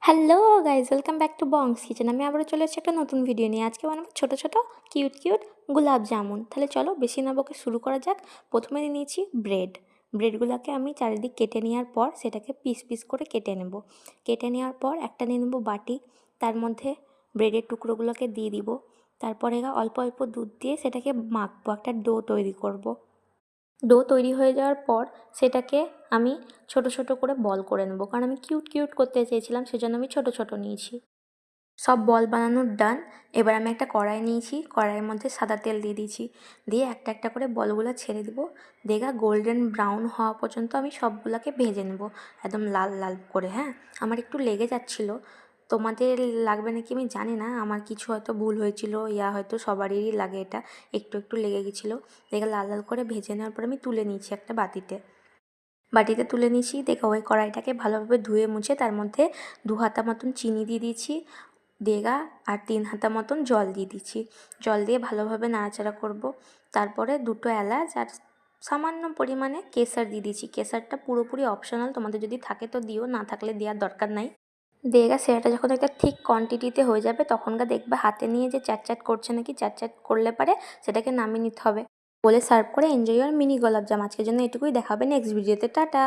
Hello guys, welcome back to Bong's kitchen. আমি আবারও চলে এসেছি একটা নতুন ভিডিও নিয়ে। আজকে বানাবো ছোটো ছোটো কিউট গোলাপ জামুন। তাহলে চলো বেশি না বকে শুরু করা যাক। প্রথমে নিয়েছি ব্রেডগুলোকে আমি চারিদিক কেটে নেওয়ার পর সেটাকে পিস পিস করে কেটে নেব। কেটে নেওয়ার পর একটা নিয়ে নেবো বাটি, তার মধ্যে ব্রেডের টুকরোগুলোকে দিয়ে দিব। তারপরে অল্প অল্প দুধ দিয়ে সেটাকে মাখবো, একটা ডো তৈরি করব। ডো তৈরি হয়ে যাওয়ার পর সেটাকে আমি ছোট ছোট করে বল করে নেব, কারণ আমি কিউট করতে চেয়েছিলাম, সেজন্য আমি ছোট ছোট নিয়েছি। সব বল বানানোর ডান। এবার আমি একটা কড়াই নিয়েছি, কড়াইয়ের মধ্যে সাদা তেল দিয়ে দিয়েছি, দিয়ে একটা একটা করে বলগুলো ছেড়ে দেবো। দেখা গোল্ডেন ব্রাউন হওয়া পর্যন্ত আমি সবগুলোকে ভেজে নেব, একদম লাল লাল করে। হ্যাঁ, আমার একটু লেগে যাচ্ছিলো, তোমাদের লাগবে নাকি আমি জানি না, আমার কিছু হয়তো ভুল হয়েছিল, হয়তো সবারই লাগে, এটা একটু একটু লেগে গেছিলো। দেখে লাল লাল করে ভেজে নেওয়ার পর আমি তুলে নিয়েছি একটা বাটিতে তুলে নিয়েছি। দেখো ওই কড়াইটাকে ভালোভাবে ধুয়ে মুছে তার মধ্যে 2 হাতা মতন চিনি দিয়ে দিয়েছি, আর 3 হাতা মতন জল দিয়ে দিচ্ছি। জল দিয়ে ভালোভাবে নাড়াচাড়া করব। তারপরে 2টো এলাচ আর সামান্য পরিমাণে কেশর দিয়ে দিচ্ছি। কেশরটা পুরোপুরি অপশনাল, তোমাদের যদি থাকে তো দিও, না থাকলে দেওয়ার দরকার নাই। সেটা যখন একটা ঠিক কোয়ান্টিটিতে হয়ে যাবে তখনকার দেখবে হাতে নিয়ে যে চ্যাট করছে নাকি, চ্যাট করলে পারে সেটাকে নামিয়ে নিতে হবে। বলে সার্ভ করে এনজয় আর মিনি গোলাপজাম। আজকের জন্য এটুকুই, দেখাবে নেক্সট ভিডিওতে। টাটা।